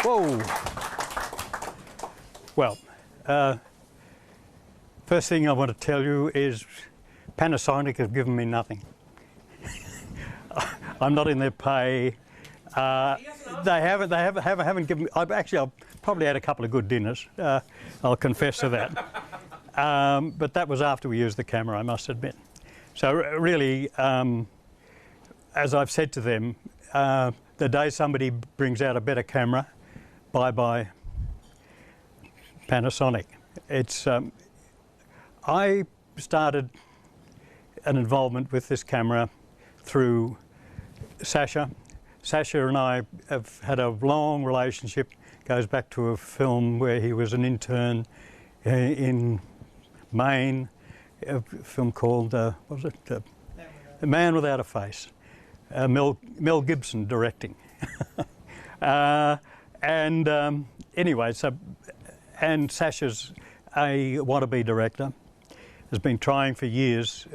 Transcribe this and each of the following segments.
Whoa! Well, first thing I want to tell you is Panasonic have given me nothing. I'm not in their pay. They haven't given me. I've probably had a couple of good dinners. I'll confess to that. But that was after we used the camera, I must admit. So really, as I've said to them, the day somebody brings out a better camera, bye-bye Panasonic. It's I started an involvement with this camera through Sasha. Sasha and I have had a long relationship. Goes back to a film where he was an intern in Maine, a film called what was it? The Man Without a Face. Mel Gibson directing. Anyway, and Sasha's a wannabe director. Has been trying for years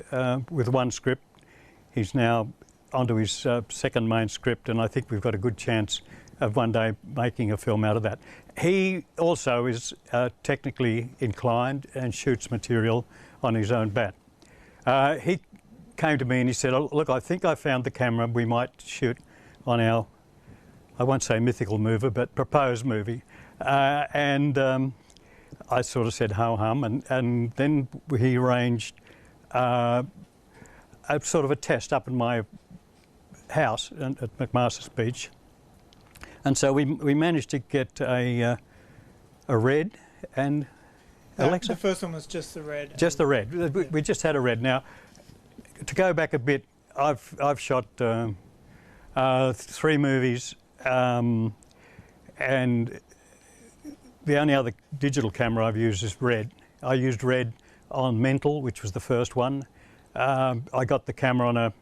with one script. He's now onto his second main script, and I think we've got a good chance of one day making a film out of that. He also is technically inclined and shoots material on his own bat. He came to me and he said, oh, look, I think I found the camera we might shoot on our, I won't say mythical movie, but proposed movie. I sort of said ho-hum, and then he arranged a sort of a test up in my house at McMaster's Beach. And so we managed to get a red and Alexa? The first one was just the red. Just the red. We just had a red. Now, to go back a bit, I've shot 3 movies, and the only other digital camera I've used is red. I used red on Mental, which was the first one. I got the camera on a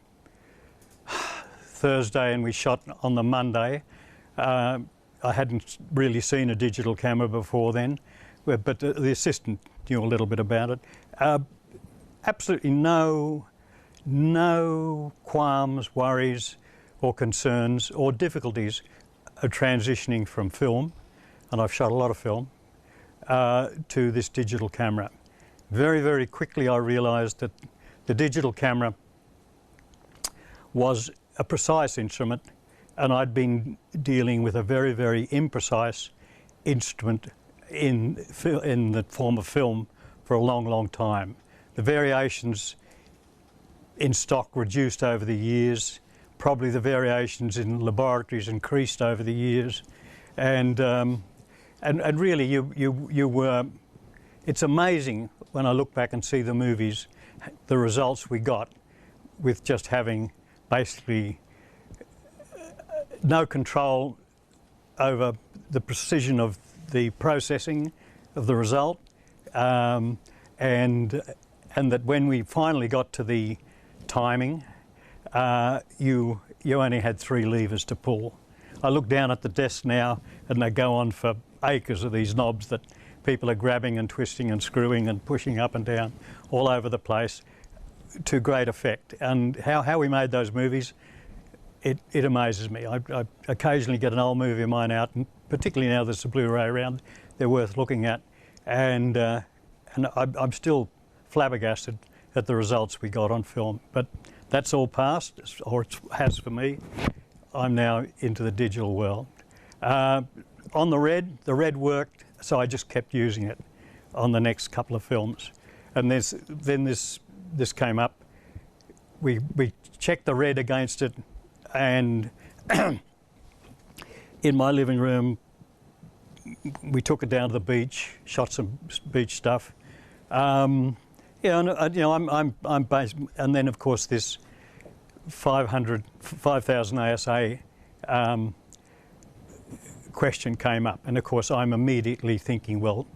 Thursday and we shot on the Monday. I hadn't really seen a digital camera before then, but the assistant knew a little bit about it. Absolutely no qualms, worries or concerns or difficulties of transitioning from film, and I've shot a lot of film, to this digital camera. Very, very quickly I realised that the digital camera was a precise instrument, and I'd been dealing with a very, very imprecise instrument in the form of film for a long, long time. The variations in stock reduced over the years. Probably the variations in laboratories increased over the years, and really, you were. It's amazing when I look back and see the movies, the results we got with just having basically no control over the precision of the processing of the result, and that when we finally got to the timing, you only had 3 levers to pull. I look down at the desk now and they go on for acres of these knobs that people are grabbing and twisting and screwing and pushing up and down all over the place to great effect. And how we made those movies, it amazes me. I occasionally get an old movie of mine out, and particularly now there's a Blu-ray around, they're worth looking at. And I'm still flabbergasted at the results we got on film. But that's all past, or it has for me. I'm now into the digital world. On the red worked, so I just kept using it on the next couple of films. And then this came up. We checked the red against it, and in my living room, we took it down to the beach, shot some beach stuff. I'm based, and then of course this 5,000 ASA question came up, and of course I'm immediately thinking, well,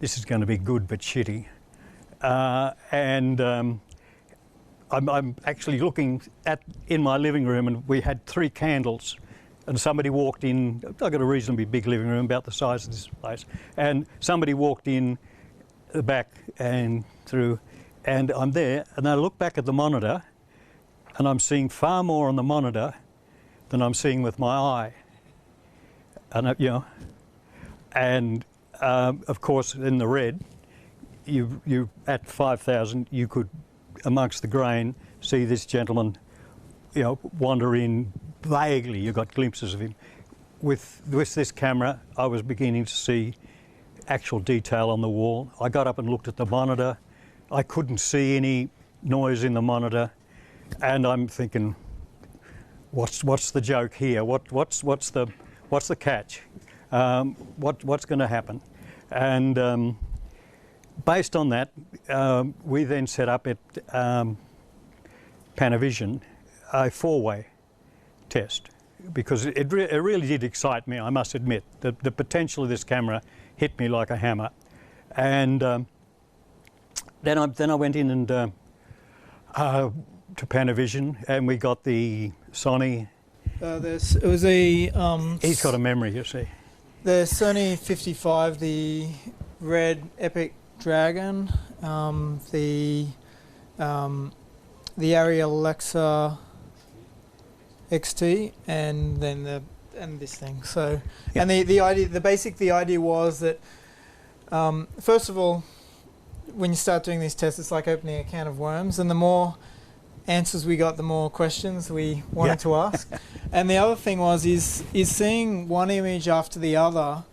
this is going to be good but shitty, I'm actually looking in my living room, and we had 3 candles, and somebody walked in. I've got a reasonably big living room, about the size of this place, and somebody walked in the back and through, and I'm there, and I look back at the monitor, and I'm seeing far more on the monitor than I'm seeing with my eye. And And of course, in the red, you at 5,000, you could, amongst the grain, see this gentleman, you know, wander in vaguely. You got glimpses of him. With this camera, I was beginning to see actual detail on the wall. I got up and looked at the monitor. I couldn't see any noise in the monitor, and I'm thinking, what's the joke here? What's the catch? What's going to happen? And based on that, we then set up at Panavision a four-way test, because it really did excite me, I must admit. The potential of this camera hit me like a hammer. And then I went in and to Panavision, and we got the Sony. It was a. He's got a memory, you see. The Sony 55, the red Epic Dragon, the Arri Alexa XT, and then this thing. So, yeah. And the idea was that first of all, when you start doing these tests, it's like opening a can of worms, and the more answers we got, the more questions we wanted to ask. And the other thing is seeing one image after the other.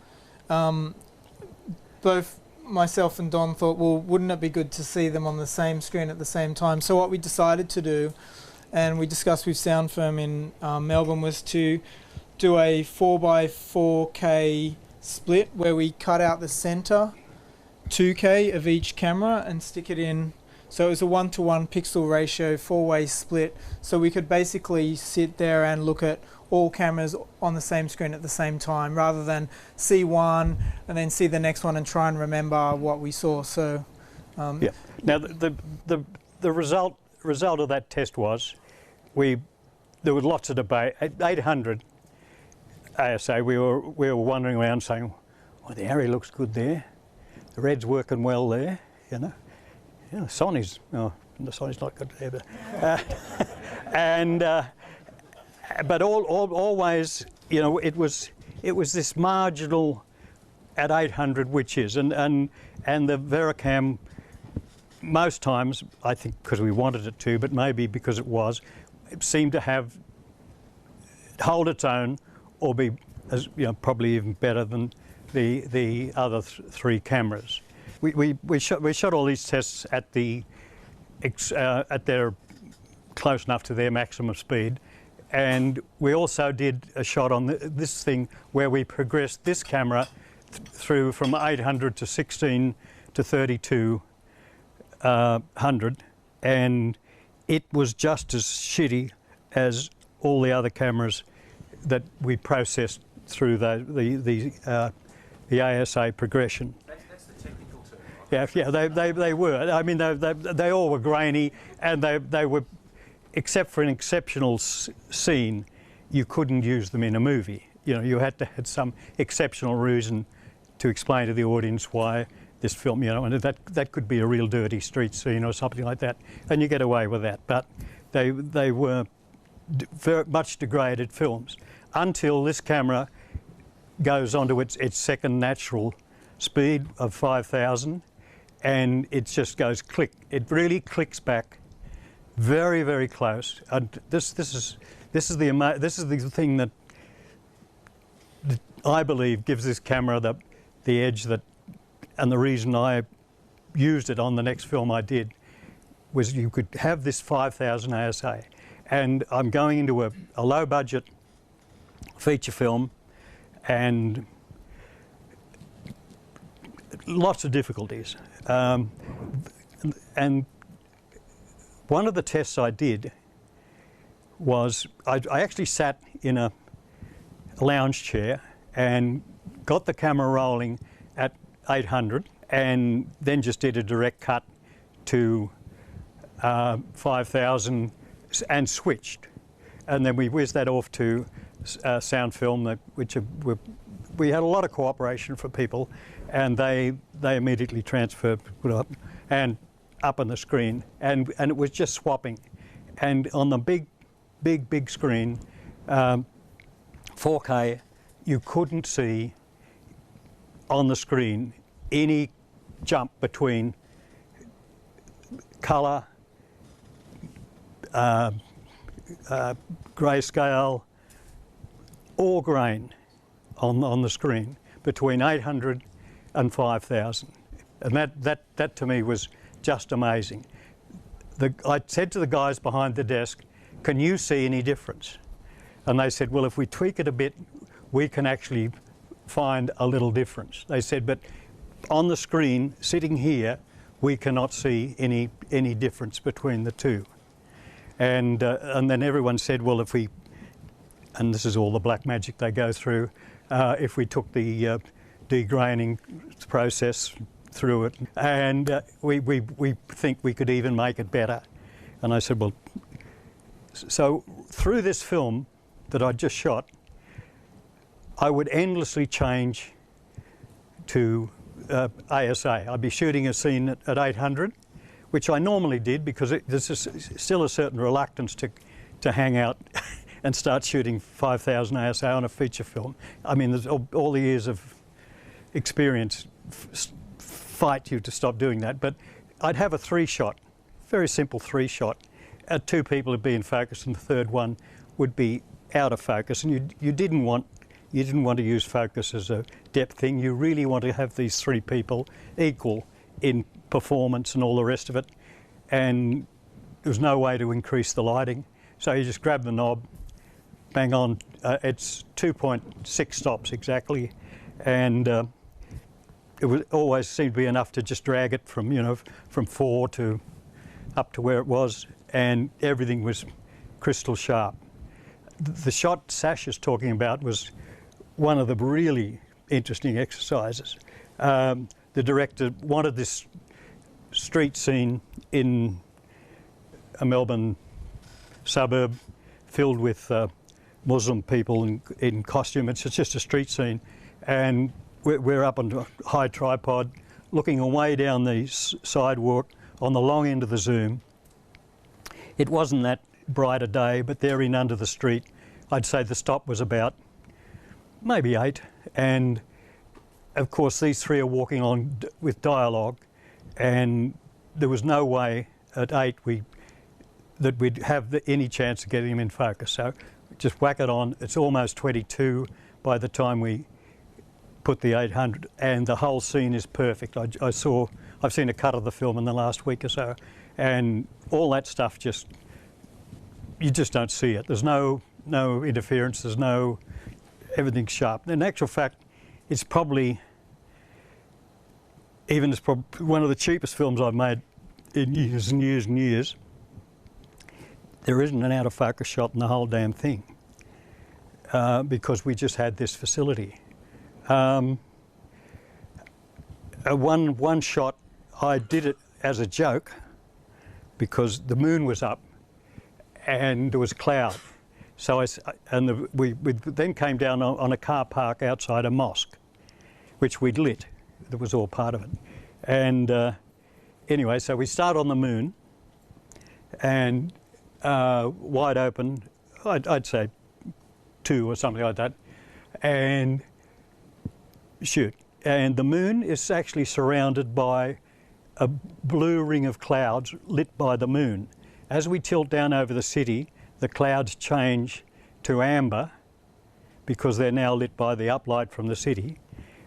Both myself and Don thought, well, wouldn't it be good to see them on the same screen at the same time? So what we decided to do, and we discussed with Sound Firm in Melbourne, was to do a 4x4K split where we cut out the center 2K of each camera and stick it in. So it was a 1-to-1 pixel ratio, four-way split. So we could basically sit there and look at all cameras on the same screen at the same time, rather than see one and then see the next one and try and remember what we saw. So, yeah. Now the result of that test was, there was lots of debate. At 800 ASA, we were wandering around saying, "Oh, the Arri looks good there. The red's working well there, you know." Yeah, Sony's, oh, the Sony's not good there, but always, you know, it was this marginal at 800, which is, and the VariCam, most times, I think because we wanted it to, but maybe because it seemed to hold its own, or be, as you know, probably even better than the other three cameras. We shot all these tests at their close enough to their maximum speed, and we also did a shot on this thing where we progressed this camera through from 800 to 16 to 3200, and it was just as shitty as all the other cameras that we processed through the ASA progression. Yeah, they were. I mean, they all were grainy, and they were, except for an exceptional scene, you couldn't use them in a movie. You know, you had to have some exceptional reason to explain to the audience why this film, you know, and that could be a real dirty street scene or something like that, and you get away with that. But they were very much degraded films until this camera goes onto its second natural speed of 5,000. And it just goes click. It really clicks back, very, very close. And this is the thing that I believe gives this camera the edge that, and the reason I used it on the next film I did, was you could have this 5,000 ASA, and I'm going into a low budget feature film, and lots of difficulties. And one of the tests I did was I actually sat in a lounge chair and got the camera rolling at 800, and then just did a direct cut to 5,000 and switched. And then we whizzed that off to Sound Film, we had a lot of cooperation from people, and they immediately transferred, put up, and up on the screen, and it was just swapping. And on the big screen, 4K, you couldn't see on the screen any jump between colour, grayscale, or grain on the screen between 800 and 5,000. And that to me was just amazing. I said to the guys behind the desk, can you see any difference? And they said, well, if we tweak it a bit, we can actually find a little difference. They said, but on the screen, sitting here, we cannot see any difference between the two. And then everyone said, well, if we, and this is all the black magic they go through, if we took the degraining process through it, and we think we could even make it better. And I said, well, so through this film that I just shot, I would endlessly change to ASA. I'd be shooting a scene at 800, which I normally did because there's still a certain reluctance to hang out and start shooting 5,000 ASA on a feature film. I mean, there's all the years of experience fight you to stop doing that. But I'd have a 3-shot, very simple 3-shot. Two people would be in focus, and the third one would be out of focus. And you didn't want to use focus as a depth thing. You really want to have these 3 people equal in performance and all the rest of it. And there was no way to increase the lighting. So you just grab the knob, bang on. It's 2.6 stops exactly. And it would always seem to be enough to just drag it from, from 4 to up to where it was. And everything was crystal sharp. The shot Sash is talking about was one of the really interesting exercises. The director wanted this street scene in a Melbourne suburb filled with Muslim people in costume. It's just a street scene, and we're up on a high tripod looking away down the sidewalk on the long end of the zoom. It wasn't that bright a day, but there in under the street, I'd say the stop was about maybe 8, and of course these 3 are walking on with dialogue, and there was no way at 8 that we'd have any chance of getting him in focus. So just whack it on. It's almost 22 by the time we put the 800, and the whole scene is perfect. I've seen a cut of the film in the last week or so, and all that stuff you just don't see it. There's no interference. There's everything's sharp. In actual fact, it's probably one of the cheapest films I've made in years and years and years. There isn't an out of focus shot in the whole damn thing because we just had this facility. One shot, I did it as a joke because the moon was up and there was a cloud. So we then came down on a car park outside a mosque, which we'd lit. That was all part of it. And anyway, so we start on the moon, and wide open, I'd say 2 or something like that, and shoot. And the moon is actually surrounded by a blue ring of clouds lit by the moon. As we tilt down over the city, the clouds change to amber because they're now lit by the uplight from the city.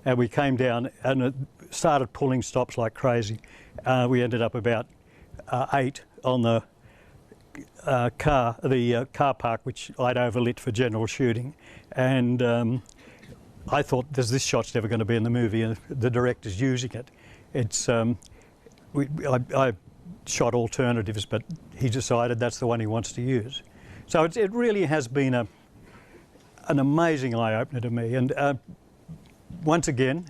And we came down and it started pulling stops like crazy. We ended up about 8 on the car park, which I'd overlit for general shooting. And I thought, this shot's never going to be in the movie, and the director's using it. It's I shot alternatives, but he decided that's the one he wants to use. So it really has been an amazing eye-opener to me. And once again,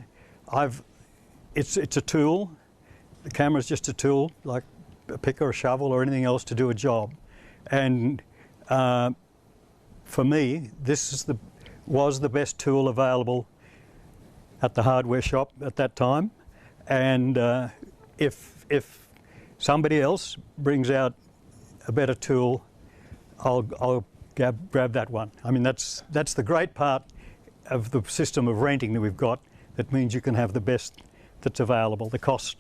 it's a tool. The camera's just a tool, like a pick or a shovel or anything else to do a job. And for me, this was the best tool available at the hardware shop at that time. And if somebody else brings out a better tool, I'll grab that one. I mean, that's the great part of the system of renting that we've got. that means you can have the best that's available. The cost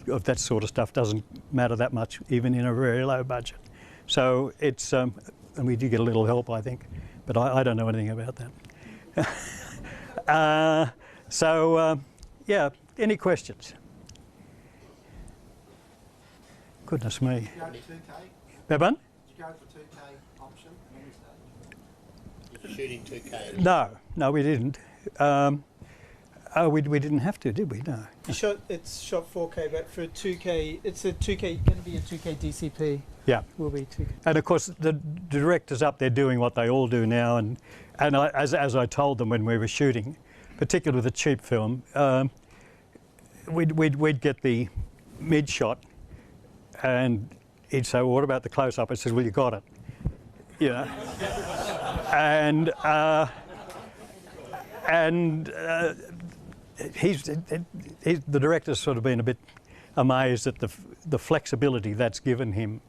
of that sort of stuff doesn't matter that much, even in a very low budget. So it's, and we do get a little help, I think, but I don't know anything about that. Yeah, any questions? Goodness me. Did you go to 2K? Bevan? Did you go for 2K option at any stage? Did you shoot in 2K? No, we didn't. We didn't have to, did we? No. It's shot 4K, but for 2K, it's a 2K, going to be a 2K DCP. Yeah. Will be 2K. And of course, the directors up there doing what they all do now, and as I told them when we were shooting, particularly with a cheap film, we'd get the mid shot, and he'd say, "Well, what about the close up?" I said, "Well, you got it," you know, and the director's sort of been a bit amazed at the flexibility that's given him.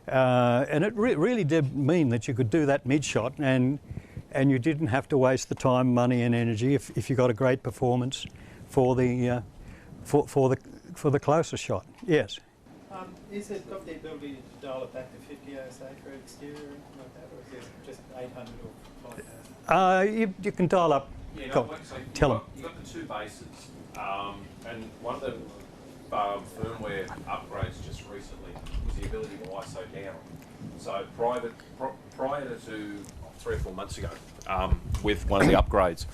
And it really did mean that you could do that mid-shot and you didn't have to waste the time, money and energy if you got a great performance for the closer shot. Yes? Is it got the ability to dial it back to 50 ASA for exterior or anything like that, or is it just 800 or 5,000? You can dial up. Yeah, Go, so tell them. you've got the two bases, and one of the firmware upgrades just recently was the ability to ISO down. So prior to 3 or 4 months ago, with one of the upgrades,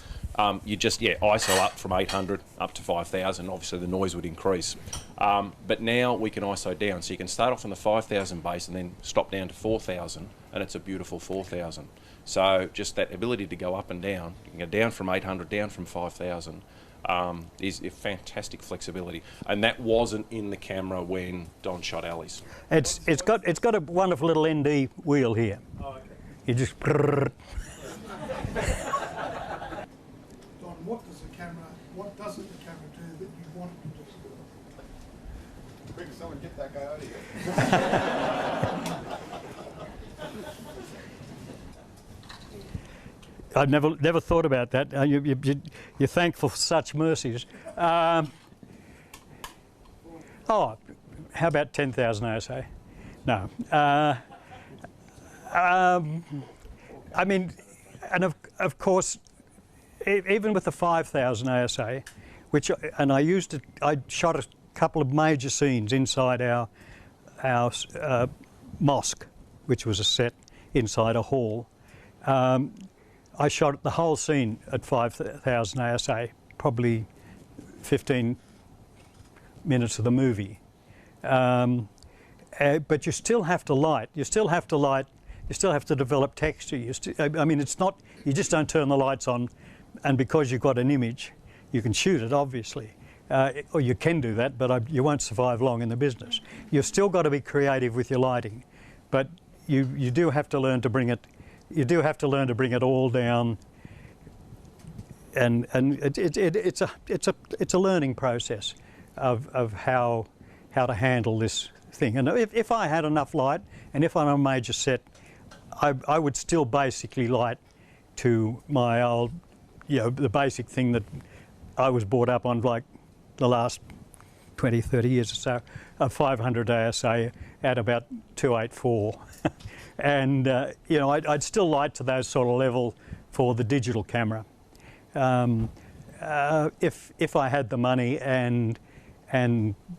you just ISO up from 800 up to 5,000. Obviously, the noise would increase, but now we can ISO down. So you can start off on the 5,000 base and then stop down to 4,000, and it's a beautiful 4,000. So just that ability to go up and down, you can go down from 800, down from 5,000, is a fantastic flexibility. And that wasn't in the camera when Don shot Ali's. It's got a wonderful little ND wheel here. Oh, okay. You just. Don, what doesn't the camera do that you want it to do? Quick, someone get that guy out of here. I'd never thought about that. You're thankful for such mercies. How about 10,000 ASA? No. I mean, and of course, even with the 5,000 ASA, I shot a couple of major scenes inside our mosque, which was a set inside a hall. I shot the whole scene at 5,000 ASA, probably 15 minutes of the movie. But you still have to light. You still have to develop texture. I mean, it's not, you just don't turn the lights on, and because you've got an image, you can shoot it, obviously. Or you can do that, but you won't survive long in the business. You've still got to be creative with your lighting, but you do have to learn to bring it. You do have to learn to bring it all down, and it's a learning process of how to handle this thing. And if I had enough light, and if I'm on a major set, I would still basically light to my old, the basic thing that I was brought up on, like the last 20, 30 years or so, of 500 ASA at about 284. And I'd still light to those sort of level for the digital camera, if I had the money and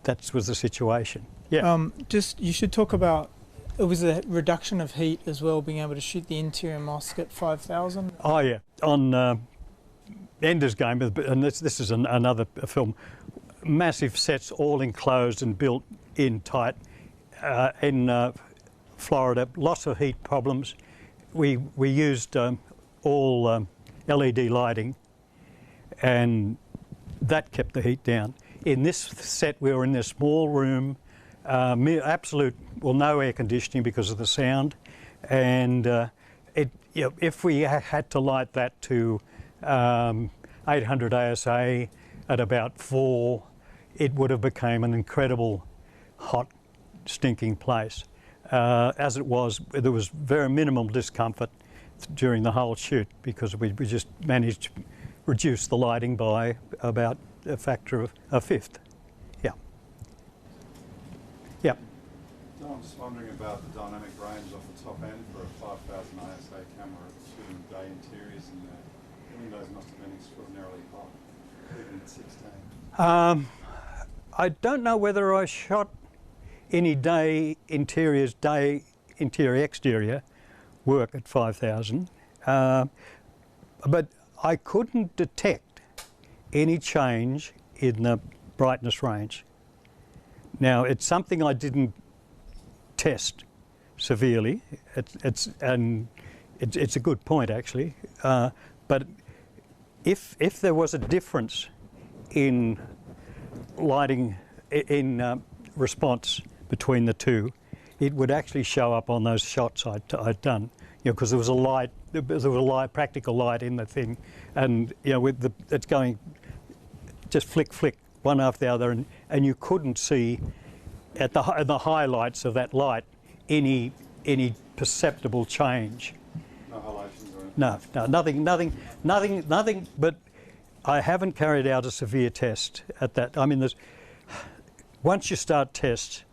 that was the situation. Yeah. You should talk about, it was a reduction of heat as well, being able to shoot the interior mosque at 5,000. Oh yeah, on Ender's Game, and this is another film. Massive sets, all enclosed and built in tight in Florida. Lots of heat problems. We used all LED lighting, and that kept the heat down. In this set, we were in this small room, no air conditioning because of the sound, and if we had to light that to 800 ASA at about 4, it would have become an incredible hot, stinking place. As it was, there was very minimal discomfort during the whole shoot because we just managed reduced the lighting by about a factor of a fifth. Yeah. Yeah. No, I'm just wondering about the dynamic range off the top end for a 5000 ISA camera shooting day interiors, and the windows must have been extraordinarily hot, even at 16. I don't know whether I shot any day interiors, day interior exterior work at 5000, but I couldn't detect any change in the brightness range. Now, it's something I didn't test severely. It's a good point, actually. But if there was a difference in lighting, in response between the two, it would actually show up on those shots I'd done. You know, because there was a light, practical light in the thing, and you know, it's going just flick, flick, one after the other, and you couldn't see at the highlights of that light any perceptible change. No halations or anything? No, nothing. But I haven't carried out a severe test at that. I mean, once you start tests,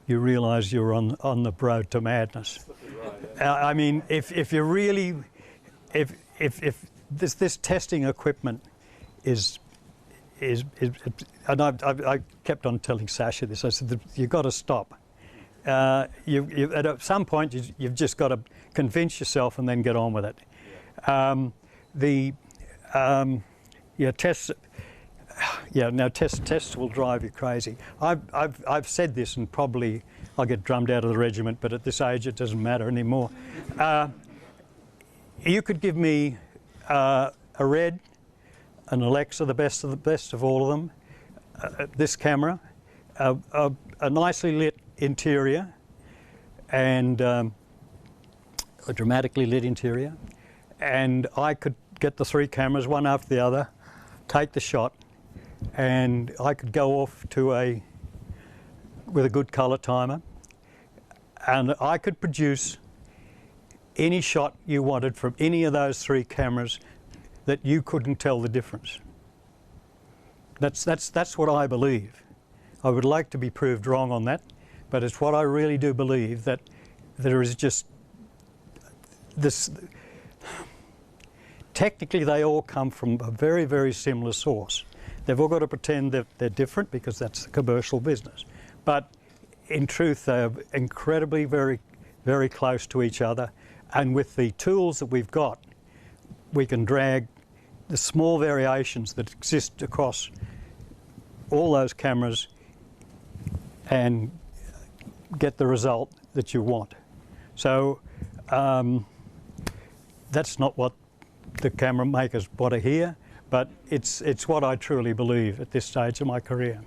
you realise you're on the road to madness. I mean, if you really, if this testing equipment is and I kept on telling Sasha this. I said, you've got to stop. At some point, you've just got to convince yourself and then get on with it. Tests will drive you crazy. I've said this, and probably I'll get drummed out of the regiment, but at this age it doesn't matter anymore. You could give me a Red, an Alexa, the best of all of them, this camera, a nicely lit interior, and a dramatically lit interior, and I could get the three cameras one after the other, take the shot, and I could go off with a good colour timer, and I could produce any shot you wanted from any of those three cameras that you couldn't tell the difference. That's what I believe. I would like to be proved wrong on that, but it's what I really do believe, that there is just this. Technically, they all come from a very, very similar source. They've all got to pretend that they're different because that's the commercial business. But in truth, they're incredibly very, very close to each other. And with the tools that we've got, we can drag the small variations that exist across all those cameras and get the result that you want. So that's not what the camera makers want to hear, but it's what I truly believe at this stage of my career.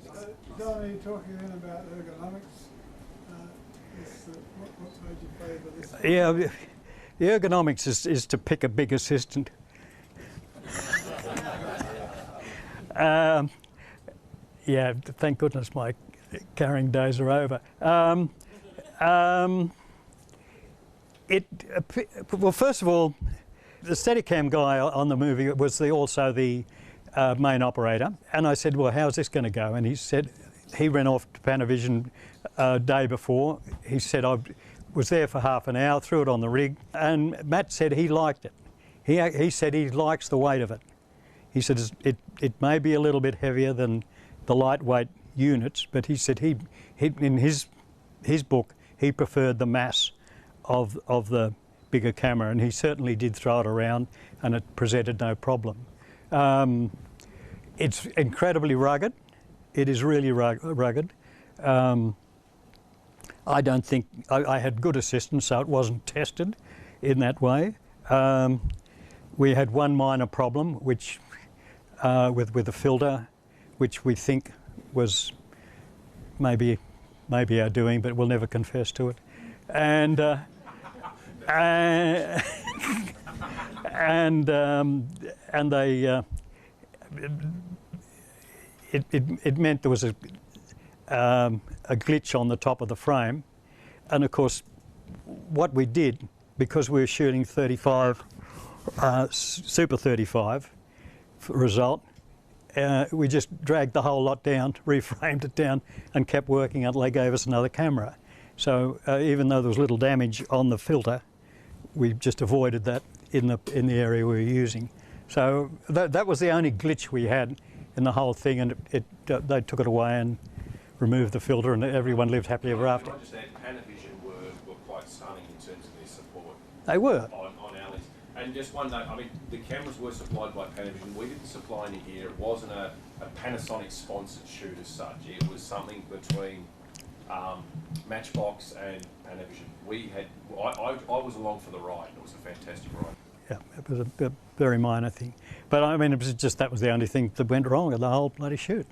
So, Don, are you talking then about ergonomics? What's made you favour this? Yeah, the ergonomics is to pick a big assistant. Yeah, thank goodness my carrying days are over. Well, first of all, the Steadicam guy on the movie was also the main operator, and I said, well, how's this going to go? And he said, he ran off to Panavision day before. He said, I was there for half an hour, threw it on the rig, and Matt said he liked it. He said he likes the weight of it. He said it may be a little bit heavier than the lightweight units, but he said he in his book, he preferred the mass of the bigger camera, and he certainly did throw it around, and it presented no problem. It's incredibly rugged. It is really rugged. I don't think I had good assistance, so it wasn't tested in that way. We had one minor problem, which with the filter, which we think was maybe our doing, but we'll never confess to it. And they it meant there was a glitch on the top of the frame, and of course what we did, because we were shooting 35 Super 35 result. We just dragged the whole lot down, reframed it down, and kept working until they gave us another camera. So even though there was little damage on the filter, we just avoided that in the area we were using. So that was the only glitch we had in the whole thing, and they took it away and removed the filter, and everyone lived happily ever after. Can I just add, Panavision were quite stunning in terms of their support. They were. On our list. And just one note, I mean, the cameras were supplied by Panavision. We didn't supply any here. It wasn't a Panasonic sponsored shoot as such. It was something between Matchbox and Panavision. I was along for the ride. It was a fantastic ride. Yeah, it was a very minor thing. But I mean, it was just that was the only thing that went wrong in the whole bloody shoot.